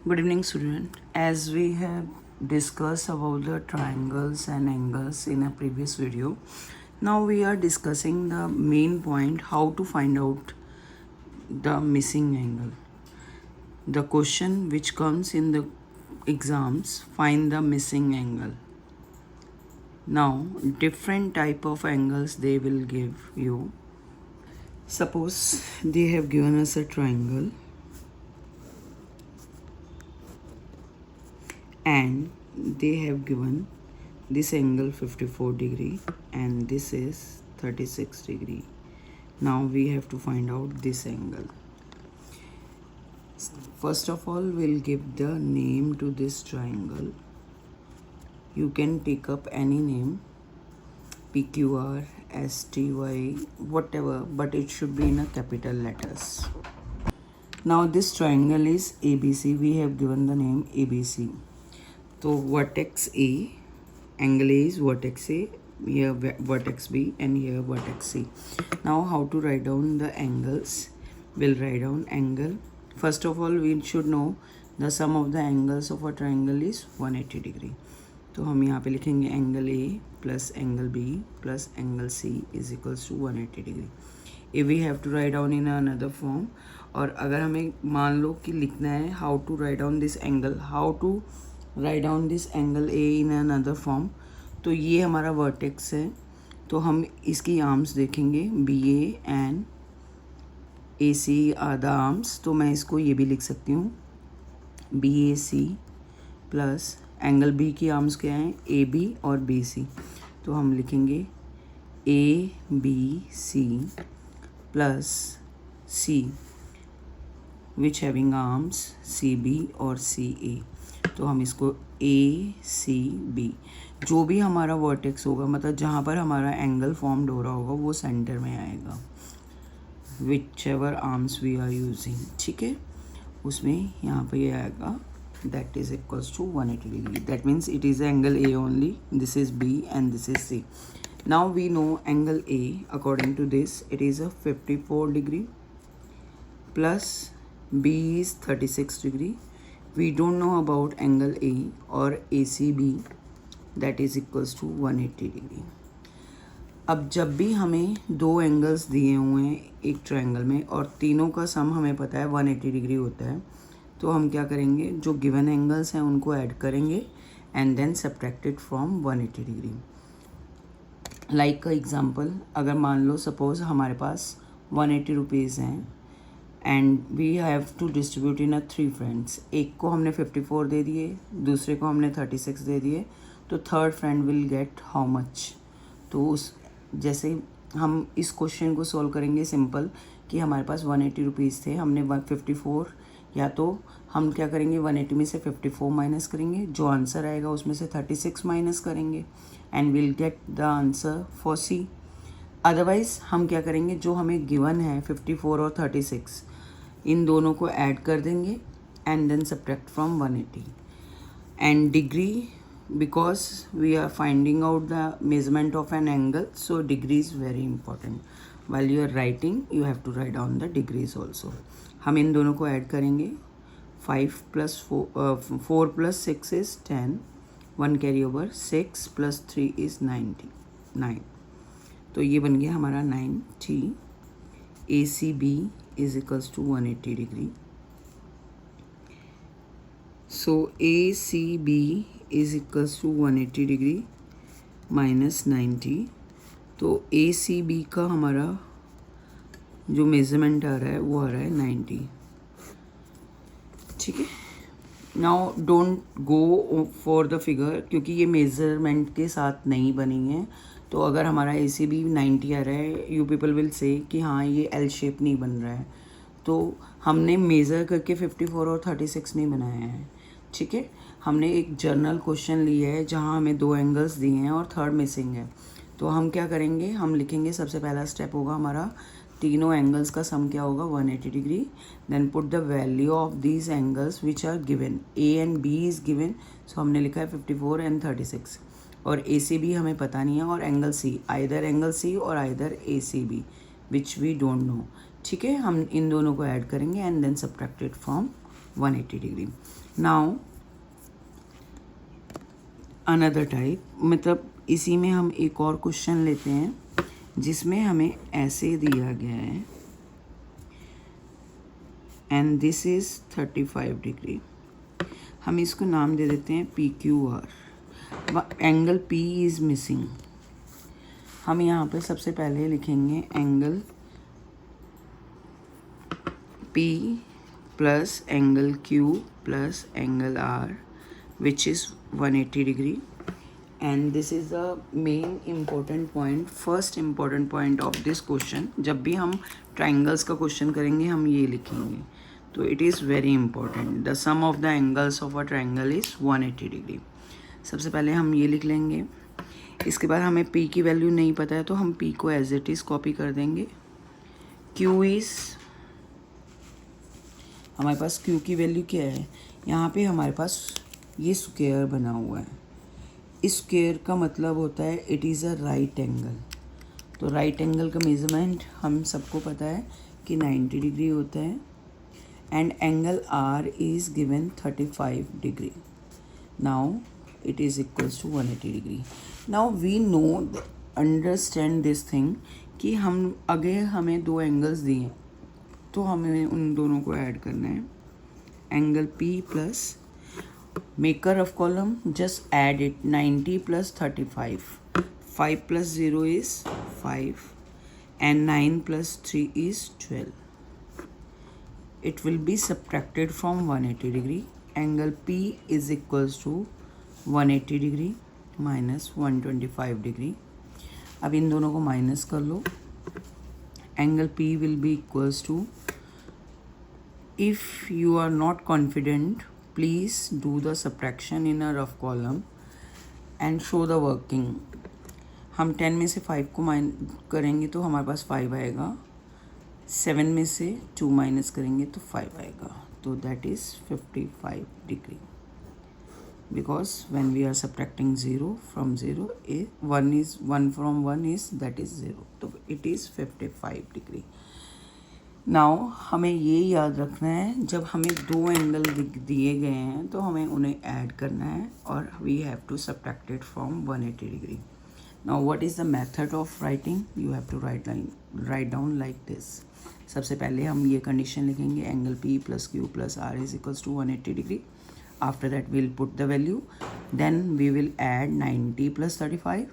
Good evening, student. As we have discussed about the triangles and angles in a previous video, now we are discussing the main point, how to find out the missing angle. The question which comes in the exams, find the missing angle. Now, different type of angles they will give you. Suppose they have given us a triangle and they have given this angle 54 degree and this is 36 degree. Now we have to find out this angle. First of all, we'll give the name to this triangle. You can pick up any name, PQR, STY, whatever, but it should be in a capital letters. Now this triangle is ABC. We have given the name ABC. So vertex A, angle A is vertex A, here vertex B and here vertex C. Now how to write down the angles? We'll write down angle. First of all, we should know the sum of the angles of a triangle is 180 degree. तो हम यहाँ पे लिखेंगे angle A plus angle B plus angle C is equals to 180 degree. A we have to write down in another form. और अगर हमें मान लो कि लिखना है how to write down this angle, how to write down this angle A in another form, तो ये हमारा वर्टेक्स है. तो हम इसकी आर्म्स देखेंगे, B A and A C are the arms. तो मैं इसको ये भी लिख सकती हूँ, B A C plus angle B की आर्म्स क्या हैं, ए बी और बी सी. तो हम लिखेंगे A B C plus C which having arms C B और सी ए. तो हम इसको ए सी बी, जो भी हमारा वर्टेक्स होगा, मतलब जहाँ पर हमारा एंगल फॉर्म्ड हो रहा होगा वो सेंटर में आएगा, whichever arms we are using. ठीक है, उसमें यहाँ पर ये आएगा, that is equals to 180 degree. That means it is angle A only. This is B and this is C. Now we know angle A, according to this, it is a 54 degree plus B is 36 degree. We don't know about angle A or ACB, that is equals to 180 degree. अब जब भी हमें दो angles दिए हुए हैं एक triangle में और तीनों का सम हमें पता है 180 डिग्री होता है, तो हम क्या करेंगे, जो गिवन एंगल्स हैं उनको ऐड करेंगे and then subtracted from 180 degree. Like का एग्जांपल, अगर मान लो सपोज हमारे पास 180 रुपीज़ हैं and we have to distribute in 3 friends. एक को हमने 54 दे दिए, दूसरे को हमने 36 दे दिए, तो third friend will get how much. तो उस जैसे हम इस क्वेश्चन को सॉल्व करेंगे सिंपल, कि हमारे पास 180 रुपीज़ थे, हमने 54, या तो हम क्या करेंगे 180 में से 54 माइनस करेंगे, जो आंसर आएगा उसमें से 36 माइनस करेंगे and will get the answer for C. Otherwise हम क्या करेंगे, जो हमें गिवन है 54 और 36, इन दोनों को ऐड कर देंगे and then subtract from 180. And degree, because we are finding out the measurement of an angle, so degree is very important. while you are writing you have to write down the degrees also. हम इन दोनों को add करेंगे, 5 plus 4 plus 6 is 10, 1 carry over, 6 plus 3 is 9. तो ये बन गया हमारा 90. A C B is equals to 180 degree. So A C B is equals to 180 degree minus 90. तो ए सी बी का हमारा जो मेज़रमेंट आ रहा है वो आ रहा है 90. ठीक है, now don't go for the figure, क्योंकि ये मेज़रमेंट के साथ नहीं बनी है. तो अगर हमारा ए सी बी 90 आ रहा है, यू पीपल विल से कि हाँ ये एल शेप नहीं बन रहा है. तो हमने मेज़र करके 54 और 36 नहीं बनाया है. ठीक है, हमने एक जर्नल क्वेश्चन लिया है जहाँ हमें दो एंगल्स दिए हैं और थर्ड मिसिंग है. तो हम क्या करेंगे, हम लिखेंगे, सबसे पहला स्टेप होगा हमारा, तीनों एंगल्स का सम क्या होगा 180 degree. Then put the value of these angles which are given, A and B is given, so हमने लिखा है 54 एंड 36. और ए सी बी हमें पता नहीं है, और angle C, either angle C और either A C B, which we don't know. ठीक है, हम इन दोनों को ऐड करेंगे and then subtracted from 180 degree. Now another type, मतलब इसी में हम एक और क्वेश्चन लेते हैं जिसमें हमें ऐसे दिया गया है एंड दिस इज़ 35 डिग्री। हम इसको नाम दे देते हैं PQR। Angle P is missing. हम यहाँ पे सबसे पहले लिखेंगे angle P plus angle Q plus angle R which is 180 degree, and this is the main important point, first important point of this question। जब भी हम triangles का क्वेश्चन करेंगे हम ये लिखेंगे, तो it is very important। the sum of the angles of a triangle is 180 degree। सबसे पहले हम ये लिख लेंगे। इसके बाद हमें P की वैल्यू नहीं पता है तो हम P को एज इट इज़ कॉपी कर देंगे। Q इज़, हमारे पास Q की वैल्यू क्या है, यहाँ पे हमारे पास ये स्क्वायर बना हुआ है। इस स्क्वायर का मतलब होता है it is a right angle. तो राइट एंगल का मेजरमेंट हम सबको पता है कि 90 डिग्री होता है and angle R is given 35 degree. Now it is equals to 180 degree. Now we know understand this thing कि हम अगर हमें दो एंगल्स दिए तो हमें उन दोनों को ऐड करना है। Angle P plus maker of column, just add it, 90 plus 35, 5 plus 0 is 5 and 9 plus 3 is 12। It will be subtracted from 180 degree। Angle P is equals to 180 degree minus 125 degree। अब इन दोनों को माइनस कर लो। Angle P will be equals to, if you are not confident, please do the subtraction in a rough column and show the working। हम 10 में से 5 को करेंगे तो हमारे पास 5 आएगा, 7 में से 2 माइनस करेंगे तो 5 आएगा, तो that is 55 degree. Because when we are subtracting 0 from 0, 1 from 1 is that is 0, तो इट इज़ 55 डिग्री। नाउ हमें ये याद रखना है, जब हमें दो एंगल दिए गए हैं तो हमें उन्हें ऐड करना है और we have to subtract it from 180 degree. Now what is the method of writing, you have to write down like this. सबसे पहले हम ये कंडीशन लिखेंगे, angle P plus Q plus R is equals to 180 degree. After that we will put the value, then we will add 90 plus 35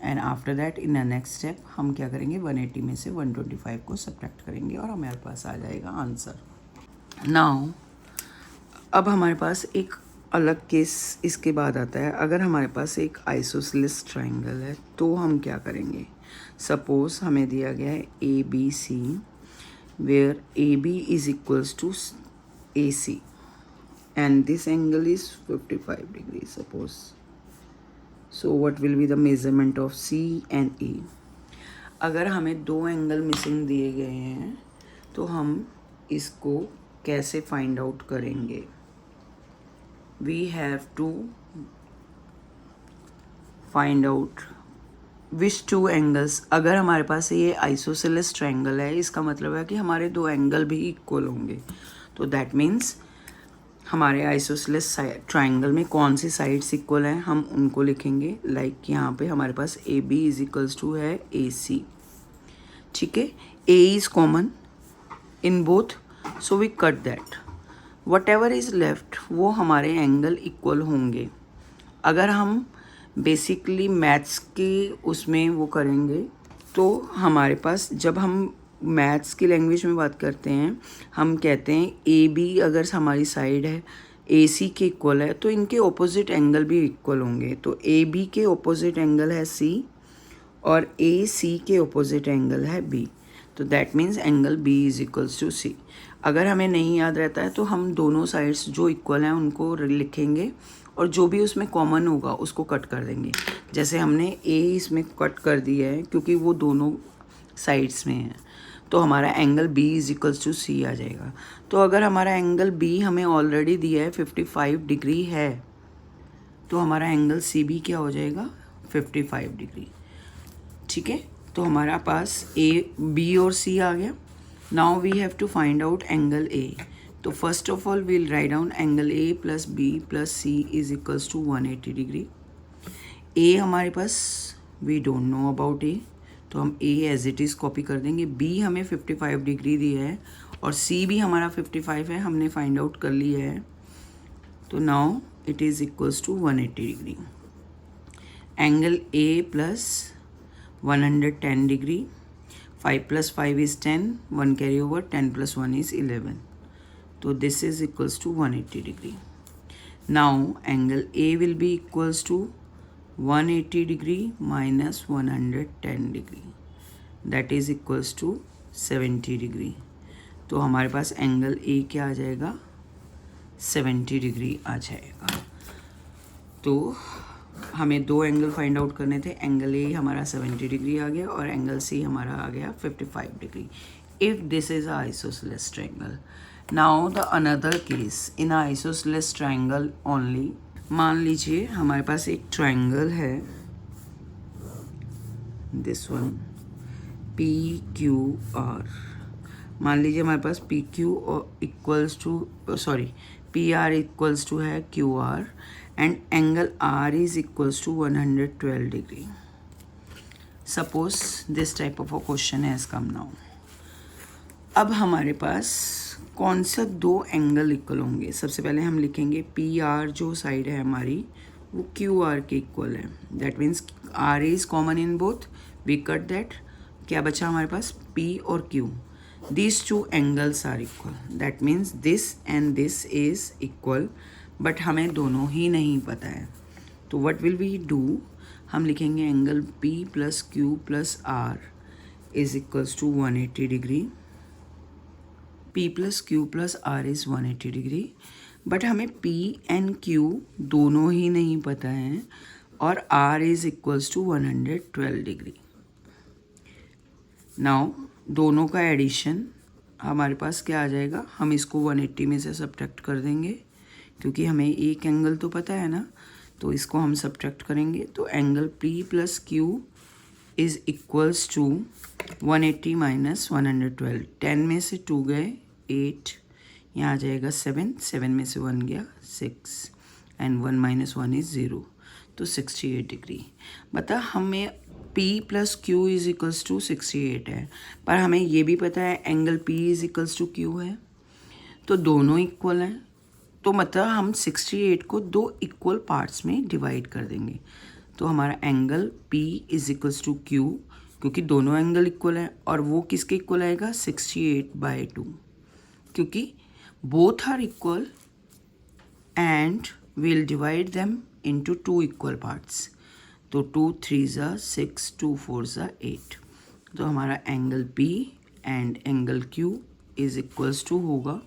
and after that in the next step हम क्या करेंगे, 180 में से 125 को सब्ट्रैक्ट करेंगे और हमारे पास आ जाएगा आंसर। नाउ अब हमारे पास एक अलग केस इसके बाद आता है। अगर हमारे पास एक आइसोसेलेस ट्राइंगल है तो हम क्या करेंगे। सपोज हमें दिया गया है ABC where AB is equals to AC and this angle is 55 degrees suppose। so what will be the measurement of C and E। अगर हमें दो एंगल मिसिंग दिए गए हैं तो हम इसको कैसे फाइंड आउट करेंगे। we have to find out which two angles। अगर हमारे पास ये आइसोसेलेस ट्रायंगल है, इसका मतलब है कि हमारे दो एंगल भी इक्वल होंगे, तो दैट मीन्स हमारे आइसोसेलेस ट्रायंगल में कौन सी साइड्स इक्वल हैं हम उनको लिखेंगे। लाइक यहाँ पे हमारे पास AB इज इक्वल्स टू है AC, ठीक है। A इज common in both, so we cut that. Whatever is left वो हमारे एंगल इक्वल होंगे। अगर हम बेसिकली मैथ्स के उसमें वो करेंगे तो हमारे पास, जब हम मैथ्स की लैंग्वेज में बात करते हैं, हम कहते हैं AB अगर हमारी साइड है AC के इक्वल है तो इनके ऑपोजिट एंगल भी इक्वल होंगे। तो AB के ऑपोजिट एंगल है C और AC के ऑपोजिट एंगल है B, तो that means angle B is equals to C। अगर हमें नहीं याद रहता है तो हम दोनों साइड्स जो इक्वल हैं उनको लिखेंगे और जो भी उसमें कॉमन होगा उसको कट कर देंगे। जैसे हमने A इसमें कट कर दिया है क्योंकि वो दोनों साइड्स में है, तो हमारा angle B is equals to C आ जाएगा। तो अगर हमारा एंगल B हमें ऑलरेडी दिया है 55 डिग्री है, तो हमारा एंगल CB क्या हो जाएगा, 55 डिग्री, ठीक है। तो हमारा पास A B और C आ गया। Now we have to find out angle A। तो first of all we'll write down angle A plus B plus C is equals to 180 degree. A हमारे पास we don't know about A, तो हम A as it is copy कर देंगे. B हमें 55 degree दी है और सी भी हमारा 55 है, हमने फाइंड आउट कर लिया है. तो now it is equals to 180 degree. Angle A plus 110 degree. 5 plus 5 is 10, 1 carry over, 10 plus 1 is 11. So this is equals to 180 degree. Now angle A will be equals to 180 degree minus 110 degree. That is equals to 70 degree. तो हमारे पास angle A क्या आ जाएगा, 70 degree आ जाएगा. तो हमें दो angle find out करने थे. एंगल ए हमारा 70 डिग्री आ गया और एंगल सी हमारा आ गया 55 degree. If this is a isosceles triangle. Now the another case in a isosceles triangle only. मान लीजिए हमारे पास एक ट्रायंगल है, this one P Q R. मान लीजिए हमारे पास P Q equals to P R equals to है Q R and angle R is equals to 112 degree. Suppose this type of a question has come now. अब हमारे पास कौन सा दो एंगल इक्वल होंगे. सबसे पहले हम लिखेंगे पी आर जो साइड है हमारी वो क्यू आर के इक्वल है. That means R is common in both. We cut that. क्या बचा हमारे पास, पी और Q. These two angles are equal. That means this and this is equal. But हमें दोनों ही नहीं पता है. तो व्हाट विल वी डू, हम लिखेंगे angle P plus Q plus R is equals to 180 degree. P plus Q plus R is 180 degree. But हमें P एंड Q दोनों ही नहीं पता है और R is equals to 112 degree. Now दोनों का एडिशन हमारे पास क्या आ जाएगा, हम इसको 180 में से सब्ट्रैक्ट कर देंगे क्योंकि हमें एक एंगल तो पता है ना, तो इसको हम सब्ट्रैक्ट करेंगे. तो angle P plus Q is equals to 180 minus 112. 10 में से 2 गए 8, यहाँ आ जाएगा 7, 7 में से 1 गया 6 एंड 1 माइनस 1 इज़ 0. तो 68 डिग्री. बता हमें P plus Q is equals to 68 है, पर हमें ये भी पता है angle P is equals to Q है. तो दोनों इक्वल हैं. तो मतलब हम 68 को दो इक्वल पार्ट्स में डिवाइड कर देंगे. तो हमारा angle P is equals to Q, क्योंकि दोनों एंगल इक्वल है, और वो किसके इक्वल आएगा 68/2, क्योंकि both are equal and we'll divide them into 2 equal parts. तो 2 3 6, 2 4 8. तो हमारा angle P and angle Q is equals to होगा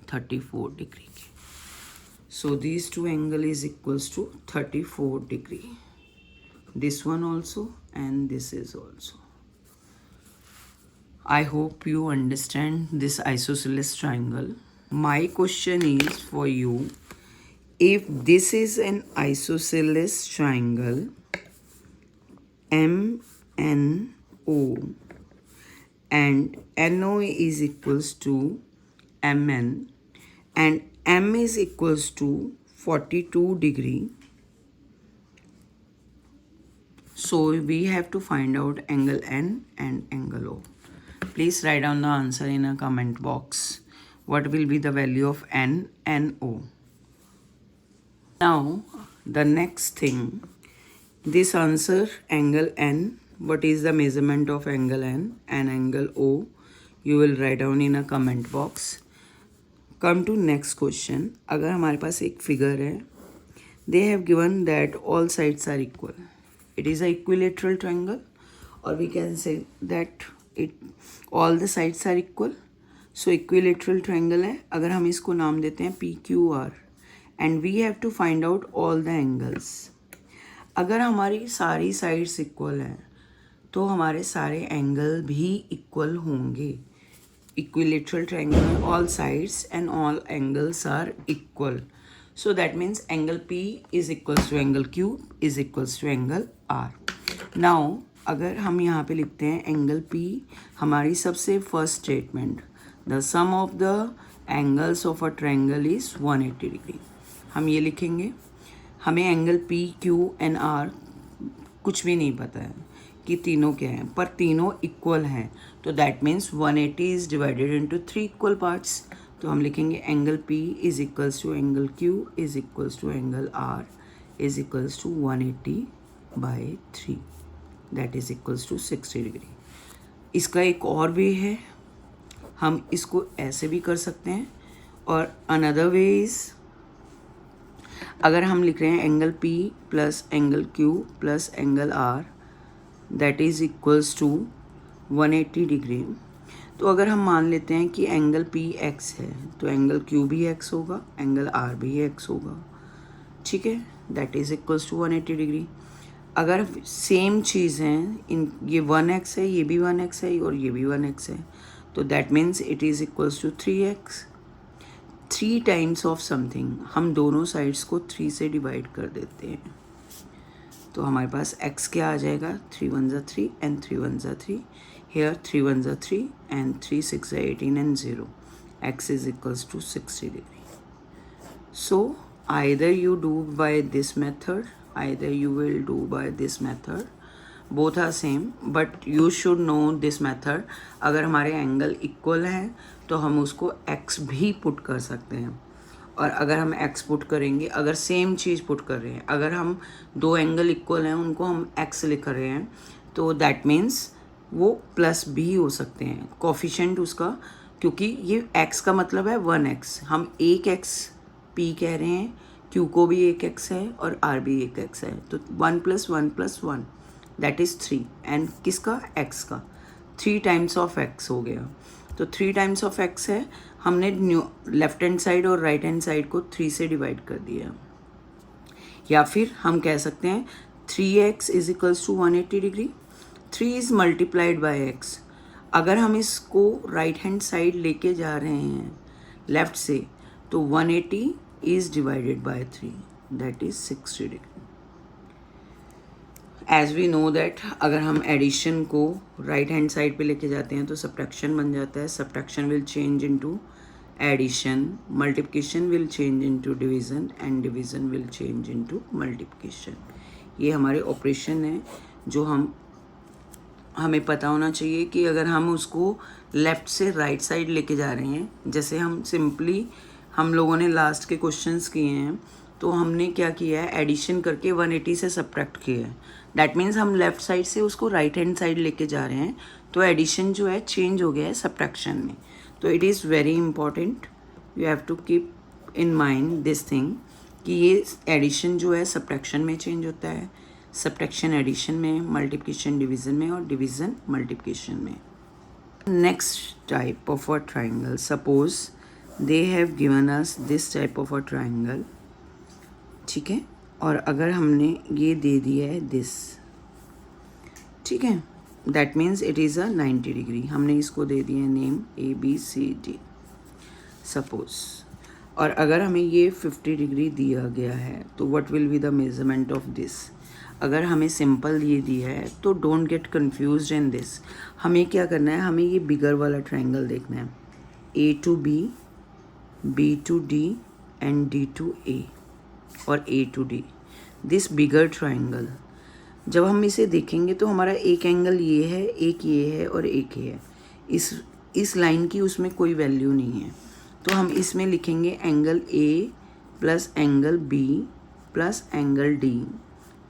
34 डिग्री के. So these two angle is equals to 34 degree. This one also and this is also. I hope you understand this isosceles triangle. My question is for you, if this is an isosceles triangle MNO and NO is equals to MN and M is equals to 42 degree. So we have to find out angle N and angle O. Please write down the answer in a comment box. What will be the value of N and O? Now the next thing, this answer angle N, what is the measurement of angle N and angle O, you will write down in a comment box. Come to next question. अगर हमारे पास एक figure है, they have given that all sides are equal. It is a equilateral triangle और we can say that it all the sides are equal. So equilateral triangle है. अगर हम इसको नाम देते हैं PQR and we have to find out all the angles. अगर हमारी सारी साइड्स इक्वल हैं तो हमारे सारे एंगल भी इक्वल होंगे. Equilateral triangle में all sides and all angles are equal. So that means angle P is equals to angle Q is equals to angle R. Now अगर हम यहाँ पे लिखते हैं एंगल P, हमारी सबसे first statement, the sum of the angles of a triangle is 180 degree. हम ये लिखेंगे। हमें angle P Q and R कुछ भी नहीं पता है कि तीनों क्या हैं, पर तीनों इक्वल हैं, तो that means 180 is divided into 3 equal parts. तो हम लिखेंगे angle P is equals to angle Q is equals to angle R is equals to 180/3, that is equals to 60 degree. इसका एक और वे है, हम इसको ऐसे भी कर सकते हैं, और अनदर वे इज, अगर हम लिख रहे हैं angle P plus angle Q plus angle R that is equals to 180 degree, तो अगर हम मान लेते हैं कि एंगल P x है तो एंगल Q भी x होगा, एंगल R भी x होगा, ठीक है, that is equals to 180 degree. अगर सेम चीज़ हैं, इन ये 1x है, ये भी 1x है और ये भी 1x है, तो that means it is equals to 3x। 3 times of something, हम दोनों साइड्स को 3 से डिवाइड कर देते हैं, तो हमारे पास x क्या आ जाएगा, 3 1 ज़ा 3 एंड 3 1 ज़ा 3, हेयर 3 1 ज़ा 3 एंड 3 6 ज़ा 18 and 0, x is equals to 60 degree. So either you do by this method, either you will do by this method, both are same, but you should know this method। अगर हमारे angle equal हैं तो हम उसको x भी put कर सकते हैं, और अगर हम x पुट करेंगे, अगर सेम चीज़ पुट कर रहे हैं, अगर हम दो एंगल इक्वल हैं उनको हम x लिख रहे हैं, तो दैट मीन्स वो प्लस भी हो सकते हैं कोफिशिएंट उसका, क्योंकि ये x का मतलब है 1x, हम एक x p कह रहे हैं, q को भी एक x है और r भी एक x है, तो 1 + 1 + 1 दैट इज़ 3, एंड किसका, x का 3 टाइम्स ऑफ x हो गया, तो 3 टाइम्स ऑफ x है, हमने लेफ्ट हैंड साइड और राइट हैंड साइड को 3 से डिवाइड कर दिया, या फिर हम कह सकते हैं 3x is equals to 180 degree, 3 is multiplied by x। अगर हम इसको राइट हैंड साइड लेके जा रहे हैं लेफ्ट से, तो 180 is divided by 3 that is 60 degree. As we know that अगर हम एडिशन को राइट हैंड साइड पे लेके जाते हैं तो सब्ट्रैक्शन बन जाता है, subtraction will change into addition, multiplication will change into division and division will change into multiplication. ये हमारे ऑपरेशन है जो हमें पता होना चाहिए कि अगर हम उसको लेफ़्ट से राइट साइड लेके जा रहे हैं, जैसे हम सिंपली हम लोगों ने लास्ट के क्वेश्चंस किए हैं, तो हमने क्या किया है, एडिशन करके 180 से सब्ट्रैक्ट किया है, दैट मीन्स हम लेफ़्ट साइड से उसको राइट हैंड साइड लेके जा रहे हैं, तो एडिशन जो है चेंज हो गया है सब्ट्रैक्शन में। तो it is very important, you have to keep in mind this thing कि ये एडिशन जो है सब्ट्रैक्शन में चेंज होता है, सब्ट्रैक्शन एडिशन में, मल्टीप्लिकेशन डिवीज़न में और डिवीज़न मल्टीप्लिकेशन में। Next type of a triangle, suppose they have given us this type of a triangle, ठीक है, और अगर हमने ये दे दिया है दिस, ठीक है, that means it is a 90 degree, हमने इसको दे दिया है नेम ABCD सपोज, और अगर हमें ये 50 डिग्री दिया गया है तो what will be the measurement of this. अगर हमें सिंपल ये दिया है तो don't get confused in this, हमें क्या करना है, हमें ये बिगर वाला ट्राइंगल देखना है, A to B, B to D and D to A और A to D, this bigger triangle. जब हम इसे देखेंगे तो हमारा एक एंगल ये है, एक ये है और एक ये है, इस लाइन की उसमें कोई वैल्यू नहीं है, तो हम इसमें लिखेंगे angle A plus angle B plus angle D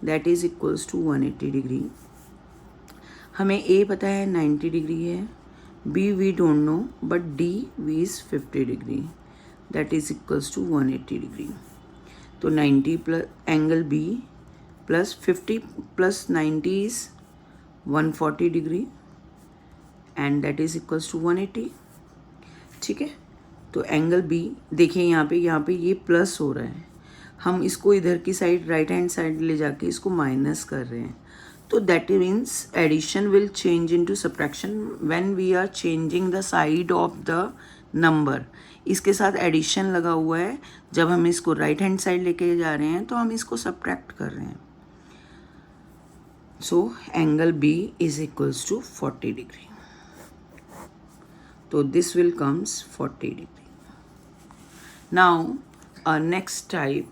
that is equals to 180 degree. हमें A पता है 90 डिग्री है, B we don't know, but D we is 50 degree that is equals to 180 degree. तो 90 plus angle B plus 50 plus 90 is 140 degree and that is equals to 180, ठीक है। तो angle B देखिए यहाँ पे ये प्लस हो रहा है, हम इसको इधर की साइड राइट हैंड साइड ले जाके इसको माइनस कर रहे हैं, तो that means addition will change into subtraction when we are changing the side of the number. इसके साथ एडिशन लगा हुआ है, जब हम इसको राइट हैंड साइड लेके जा रहे हैं तो हम इसको सब्ट्रैक्ट कर रहे हैं। So angle B is equals to 40 degree, तो this will comes 40 degree. Now, next type,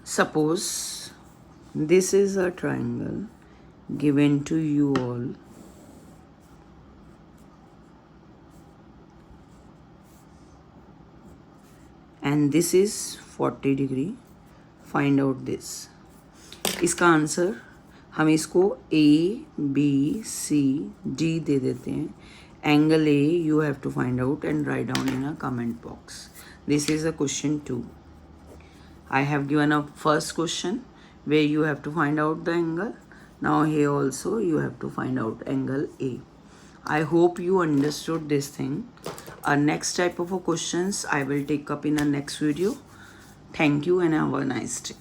suppose this is a triangle given to you all. And this is 40 degree. Find out this. इसका answer हम इसको ABCD दे देते हैं. Angle A you have to find out and write down in a comment box. This is a question 2. I have given a first question where you have to find out the angle. Now here also you have to find out angle A. I hope you understood this thing. Next type of questions I will take up in a next video. Thank you and have a nice day.